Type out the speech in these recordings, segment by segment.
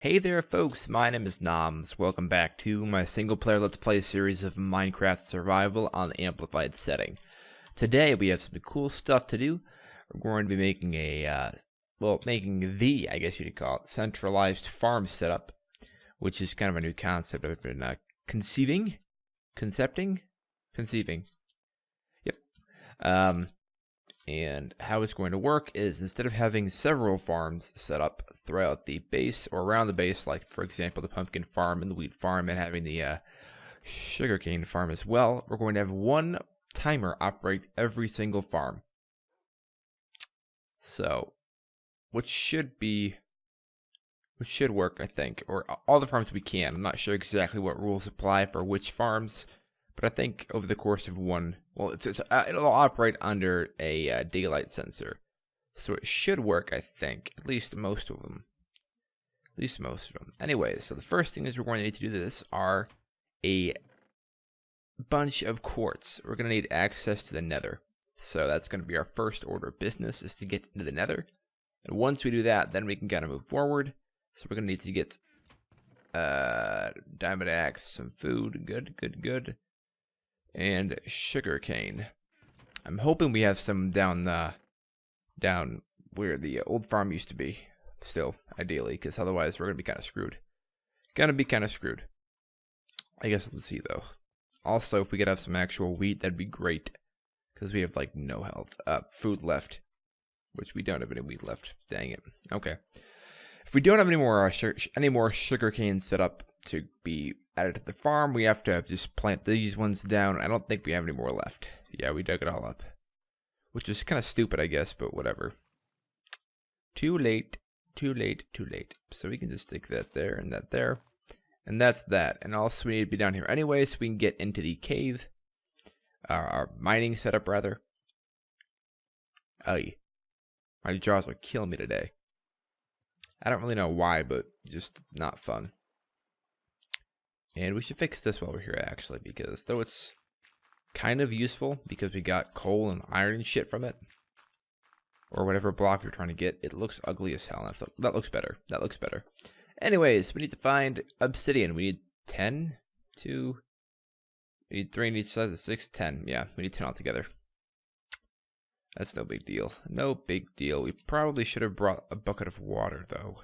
Hey there folks, my name is Noms. Welcome back to my single player let's play series of Minecraft survival on the amplified setting. Today we have some cool stuff to do. We're going to be making I guess you'd call it, centralized farm setup, which is kind of a new concept I've been conceiving. Yep. And how it's going to work is instead of having several farms set up throughout the base or around the base, like for example the pumpkin farm and the wheat farm and having the sugarcane farm as well, we're going to have one timer operate every single farm. So, which should work, I think, or all the farms we can. I'm not sure exactly what rules apply for which farms, but I think over the course of one, well, it'll operate under a daylight sensor. So it should work, I think. At least most of them. Anyways, so the first thing is we're going to need to do this are a bunch of quartz. We're going to need access to the nether. So that's going to be our first order of business, is to get into the nether. And once we do that, then we can kind of move forward. So we're going to need to get diamond axe, some food, good. And sugarcane. I'm hoping we have some down where the old farm used to be. Still, ideally, because otherwise we're gonna be kind of screwed. I guess let's see though. Also, if we could have some actual wheat, that'd be great, because we have like no food left, which we don't have any wheat left. Dang it. Okay. If we don't have any more sugarcane set up to be added to the farm, we have to just plant these ones down. I don't think we have any more left. Yeah, we dug it all up, which is kind of stupid, I guess, but whatever. Too late. So we can just stick that there and that there, and that's that. And also we need to be down here anyway, so we can get into the cave, our mining setup rather. Aye, my jaws are killing me today. I don't really know why, but just not fun. And we should fix this while we're here, actually, because though it's kind of useful, because we got coal and iron and shit from it, or whatever block we're trying to get, it looks ugly as hell. That looks better. Anyways, we need to find obsidian. We need 10, 2, we need 3 in each size of 6, 10. Yeah, we need 10 altogether. That's no big deal. We probably should have brought a bucket of water, though.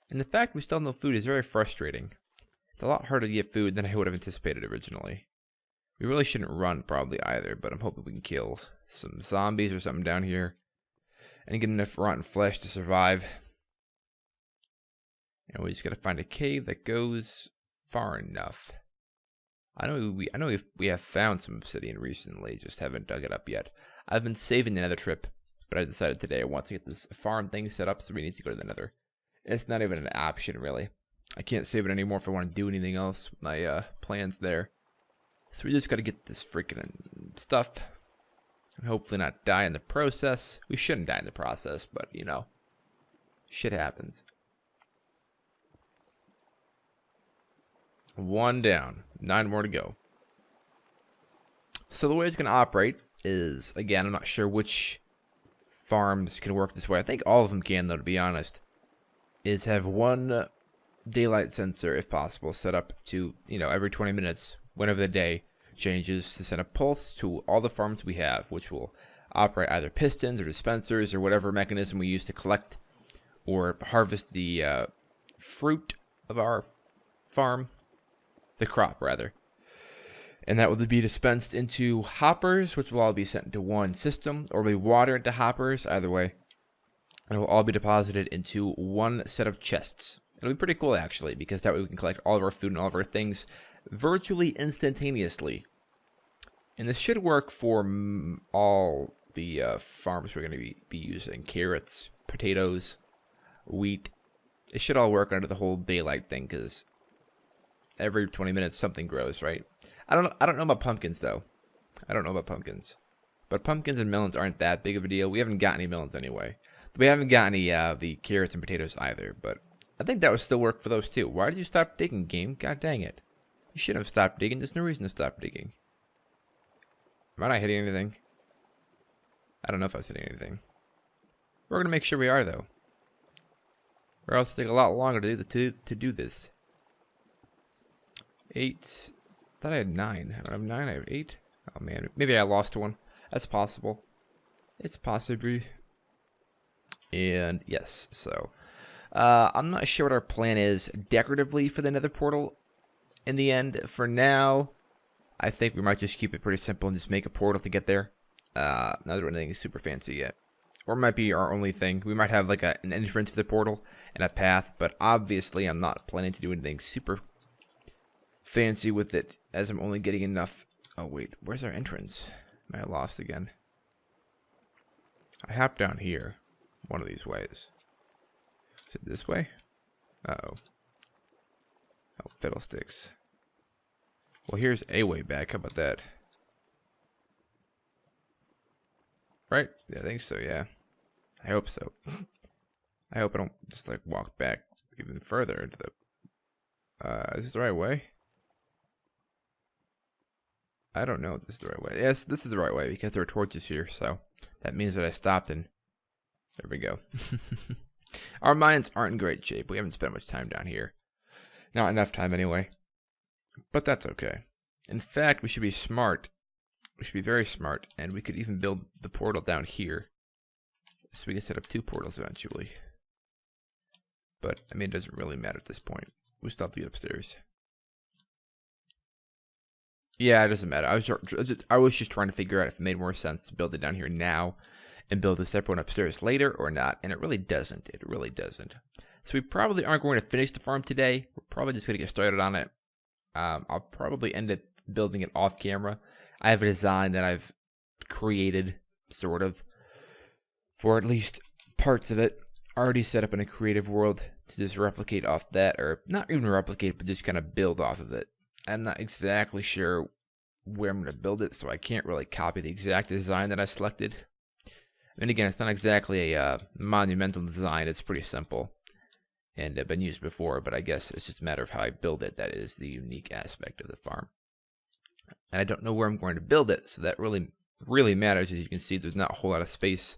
And the fact we still have no food is very frustrating. It's a lot harder to get food than I would have anticipated originally. We really shouldn't run, probably, either, but I'm hoping we can kill some zombies or something down here and get enough rotten flesh to survive. And we just gotta find a cave that goes far enough. I know we have found some obsidian recently, just haven't dug it up yet. I've been saving the nether trip, but I decided today I want to get this farm thing set up, so we need to go to the nether. It's not even an option, really. I can't save it anymore if I want to do anything else with my plans there. So we just gotta get this freaking stuff, and hopefully not die in the process. We shouldn't die in the process, but you know, shit happens. One down, 9 more to go. So the way it's gonna operate is, again, I'm not sure which farms can work this way. I think all of them can, though, to be honest. Is have one daylight sensor, if possible, set up to, you know, every 20 minutes, whenever the day changes, to send a pulse to all the farms we have, which will operate either pistons or dispensers or whatever mechanism we use to collect or harvest the fruit of our farm, the crop rather. And that will be dispensed into hoppers, which will all be sent into one system, or be water into hoppers, either way. And it will all be deposited into one set of chests. It'll be pretty cool, actually, because that way we can collect all of our food and all of our things virtually instantaneously. And this should work for all the farms we're going to be using. Carrots, potatoes, wheat. It should all work under the whole daylight thing, because every 20 minutes something grows, right? I don't know about pumpkins, though. But pumpkins and melons aren't that big of a deal. We haven't got any melons anyway. We haven't got any the carrots and potatoes either, but I think that would still work for those too. Why did you stop digging, game? God dang it. You shouldn't have stopped digging. There's no reason to stop digging. Am I not hitting anything? I don't know if I was hitting anything. We're going to make sure we are, though. Or else it'll take a lot longer to do this. 8. I thought I had 9. I don't have 9, I have 8. Oh man, maybe I lost one. That's possible. It's possible. And yes, so I'm not sure what our plan is decoratively for the nether portal in the end. For now, I think we might just keep it pretty simple and just make a portal to get there. Not doing anything super fancy yet. Or it might be our only thing. We might have like an entrance to the portal and a path, but obviously I'm not planning to do anything super fancy with it, as I'm only getting enough. Oh wait, where's our entrance? Am I lost again? I hopped down here. One of these ways. Is it this way? Uh-oh. Oh, fiddlesticks. Well, here's a way back. How about that? Right? Yeah, I think so, yeah. I hope so. I hope I don't just, like, walk back even further into the... is this the right way? I don't know if this is the right way. Yes, this is the right way because there are torches here, so that means that I stopped and... There we go. Our mines aren't in great shape. We haven't spent much time down here. Not enough time anyway. But that's okay. In fact, we should be smart. We should be very smart. And we could even build the portal down here. So we can set up 2 portals eventually. But, I mean, it doesn't really matter at this point. We still have to get upstairs. Yeah, it doesn't matter. I was just trying to figure out if it made more sense to build it down here now and build a separate one upstairs later or not, and it really doesn't. It really doesn't. So we probably aren't going to finish the farm today. We're probably just going to get started on it. I'll probably end up building it off camera. I have a design that I've created, sort of, for at least parts of it, already set up in a creative world to just replicate off that, or not even replicate, but just kind of build off of it. I'm not exactly sure where I'm going to build it, so I can't really copy the exact design that I selected. And again, it's not exactly a monumental design. It's pretty simple and been used before, but I guess it's just a matter of how I build it. That is the unique aspect of the farm. And I don't know where I'm going to build it, so that really matters. As you can see, there's not a whole lot of space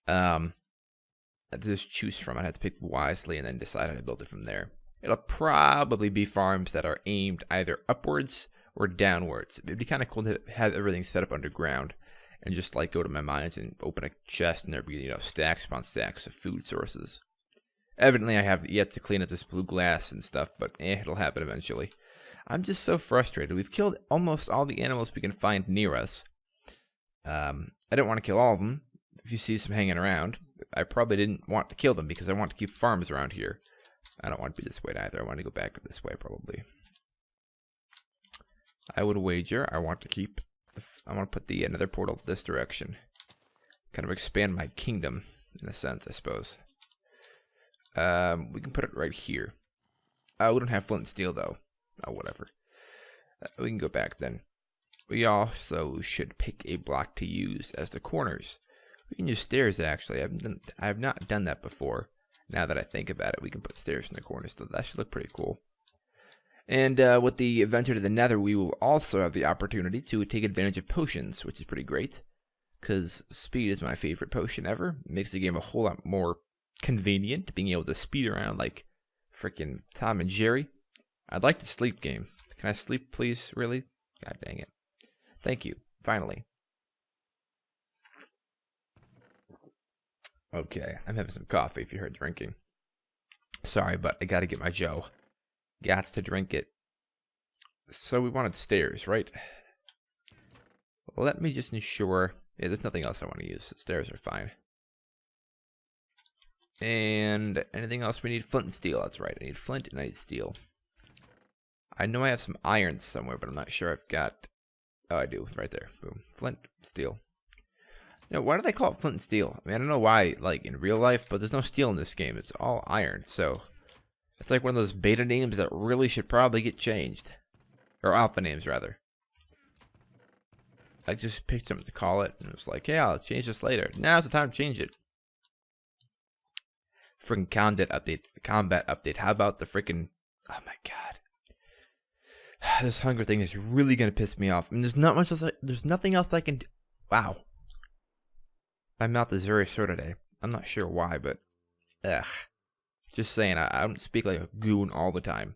to just choose from. I'd have to pick wisely and then decide how to build it from there. It'll probably be farms that are aimed either upwards or downwards. It'd be kind of cool to have everything set up underground and just like go to my mines and open a chest and there be, stacks upon stacks of food sources. Evidently, I have yet to clean up this blue glass and stuff, but it'll happen eventually. I'm just so frustrated. We've killed almost all the animals we can find near us. I didn't want to kill all of them. If you see some hanging around, I probably didn't want to kill them because I want to keep farms around here. I don't want to be this way either. I want to go back this way probably. I would wager I want to keep... I want to put the nether portal this direction. Kind of expand my kingdom, in a sense, I suppose. We can put it right here. We don't have flint and steel, though. Oh, whatever. We can go back then. We also should pick a block to use as the corners. We can use stairs, actually. I have not done that before. Now that I think about it, we can put stairs in the corners. So that should look pretty cool. And with the adventure to the nether, we will also have the opportunity to take advantage of potions, which is pretty great. Because speed is my favorite potion ever. It makes the game a whole lot more convenient, being able to speed around like freaking Tom and Jerry. I'd like to sleep game. Can I sleep, please? Really? God dang it. Thank you. Finally. Okay, I'm having some coffee if you heard drinking. Sorry, but I gotta get my Joe. Got to drink it. So we wanted stairs, right? Let me just ensure... Yeah, there's nothing else I want to use. Stairs are fine. And anything else we need? Flint and steel, that's right. I need flint and I need steel. I know I have some iron somewhere, but I'm not sure I've got... Oh, I do. Right there. Boom. Flint, steel. Why do they call it flint and steel? I mean, I don't know why, like, in real life, but there's no steel in this game. It's all iron, so... It's like one of those beta names that really should probably get changed. Or alpha names, rather. I just picked something to call it, and it was like, hey, I'll change this later. Now's the time to change it. Freaking combat update. How about the freaking... Oh my god. This hunger thing is really going to piss me off. I mean, there's not much else. There's nothing else I can do. Wow. My mouth is very sore today. I'm not sure why, but... Ugh. Just saying, I don't speak like a goon all the time.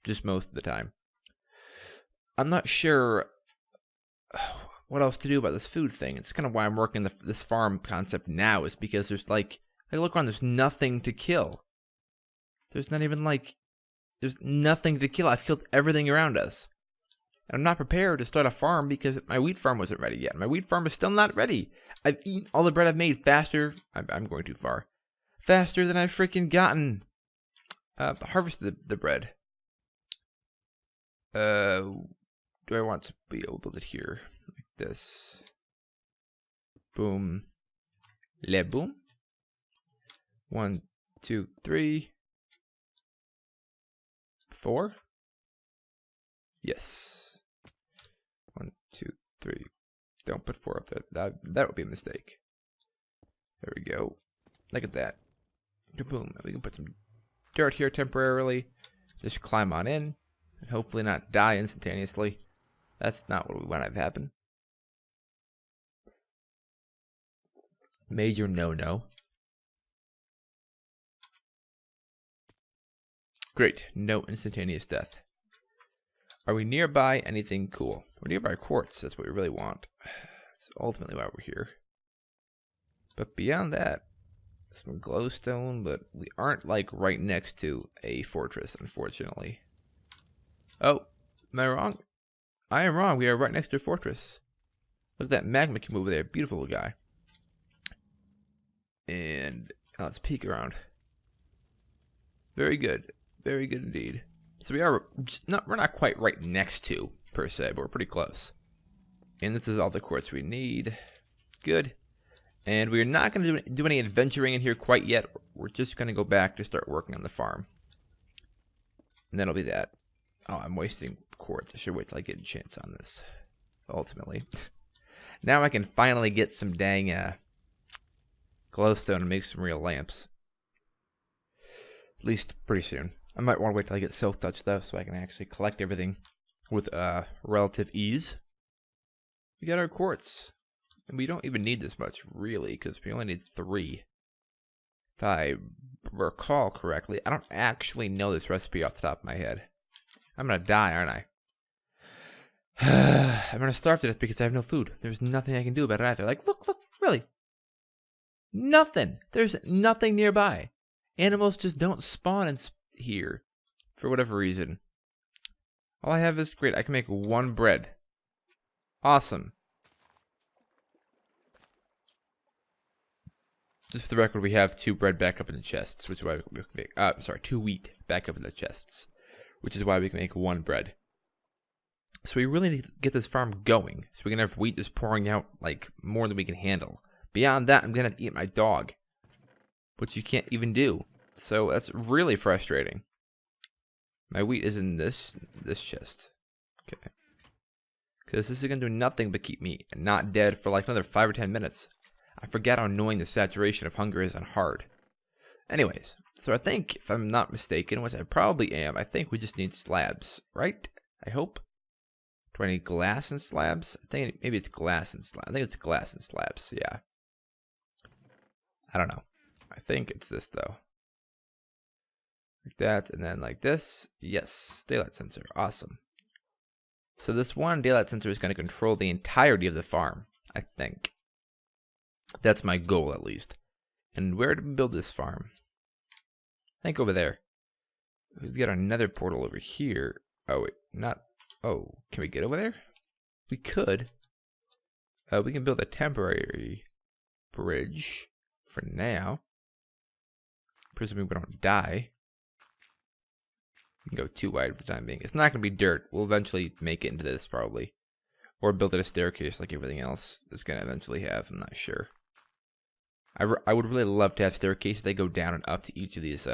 Just most of the time. I'm not sure what else to do about this food thing. It's kind of why I'm working this farm concept now, is because there's like look around, there's nothing to kill. There's not even like, there's nothing to kill. I've killed everything around us. And I'm not prepared to start a farm because my wheat farm wasn't ready yet. My wheat farm is still not ready. I've eaten all the bread I've made faster. I'm going too far. Faster than I've freaking gotten. Harvested the bread. Do I want to be able to build it here? Like this. Boom. Le boom. 1, 2, 3. 4? Yes. 1, 2, 3. Don't put 4 up there. That would be a mistake. There we go. Look at that. Boom. We can put some dirt here temporarily. Just climb on in. And hopefully not die instantaneously. That's not what we want to have happen. Major no-no. Great. No instantaneous death. Are we nearby anything cool? We're nearby quartz. That's what we really want. That's ultimately why we're here. But beyond that, some glowstone, but we aren't like right next to a fortress, unfortunately. Oh, am I wrong? I am wrong. We are right next to a fortress. Look at that magma cube over there. Beautiful guy. And let's peek around. Very good. Very good indeed. So we're not quite right next to, per se, but we're pretty close. And this is all the quartz we need. Good. And we're not going to do any adventuring in here quite yet. We're just going to go back to start working on the farm. And that'll be that. Oh, I'm wasting quartz. I should wait till I get a chance on this. Ultimately. Now I can finally get some dang glowstone and make some real lamps. At least pretty soon. I might want to wait till I get silk touch though, so I can actually collect everything with relative ease. We got our quartz. And we don't even need this much, really, because we only need 3. If I recall correctly, I don't actually know this recipe off the top of my head. I'm going to die, aren't I? I'm going to starve to death because I have no food. There's nothing I can do about it either. Like, look, really. Nothing. There's nothing nearby. Animals just don't spawn in here for whatever reason. All I have is, great, I can make 1 bread. Awesome. Just for the record, we have 2 bread back up in the chests, which is why we can make, 2 wheat back up in the chests, which is why we can make 1 bread. So we really need to get this farm going, so we can have wheat just pouring out, like, more than we can handle. Beyond that, I'm gonna have to eat my dog, which you can't even do. So that's really frustrating. My wheat is in this chest. Okay. Because this is gonna do nothing but keep me not dead for like another 5 or 10 minutes. I forget how annoying the saturation of hunger is on hard. Anyways, so I think, if I'm not mistaken, which I probably am, I think we just need slabs, right? I hope. Do I need glass and slabs? I think maybe it's glass and slabs. I think it's glass and slabs, yeah. I don't know. I think it's this, though. Like that, and then like this. Yes, daylight sensor. Awesome. So this one daylight sensor is going to control the entirety of the farm, I think. That's my goal, at least. And where to build this farm? I think over there. We've got another portal over here. Oh, wait, not... Oh, can we get over there? We could. We can build a temporary bridge for now. Presuming we don't die. We can go 2 wide for the time being. It's not going to be dirt. We'll eventually make it into this, probably. Or build it a staircase like everything else is going to eventually have. I'm not sure. I would really love to have staircases that go down and up to each of these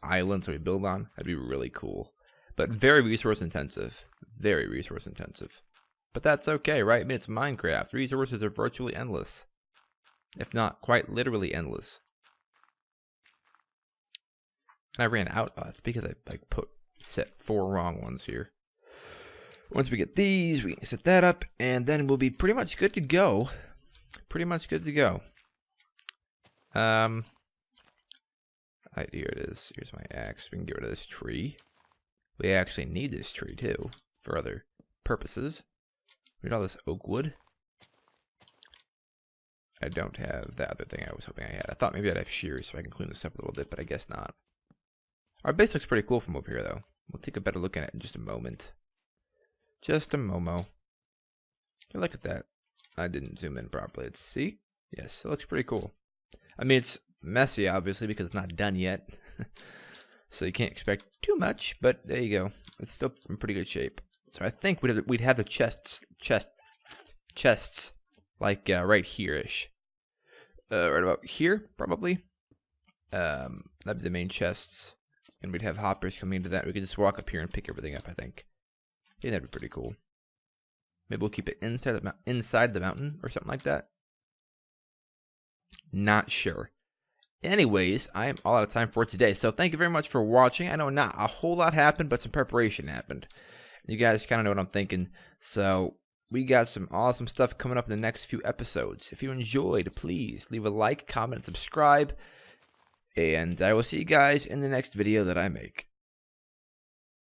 islands that we build on. That'd be really cool. But very resource intensive. Very resource intensive. But that's okay, right? I mean, it's Minecraft. Resources are virtually endless. If not quite literally endless. And I ran out. Oh, that's because I set 4 wrong ones here. Once we get these, we can set that up, and then we'll be pretty much good to go. Pretty much good to go. Here it is. Here's my axe. We can get rid of this tree. We actually need this tree, too, for other purposes. We need all this oak wood. I don't have that other thing I was hoping I had. I thought maybe I'd have shears so I can clean this up a little bit, but I guess not. Our base looks pretty cool from over here, though. We'll take a better look at it in just a moment. Just a momo. Look at that. I didn't zoom in properly. Let's see. Yes, it looks pretty cool. I mean, it's messy, obviously, because it's not done yet. So you can't expect too much, but there you go. It's still in pretty good shape. So I think we'd have the chests like right here-ish. Right about here, probably. That'd be the main chests. And we'd have hoppers coming into that. We could just walk up here and pick everything up, I think. I think that'd be pretty cool. Maybe we'll keep it inside the mountain or something like that. Not sure. Anyways, I am all out of time for today. So thank you very much for watching. I know not a whole lot happened, but some preparation happened. You guys kind of know what I'm thinking. So we got some awesome stuff coming up in the next few episodes. If you enjoyed, please leave a like, comment, and subscribe. And I will see you guys in the next video that I make.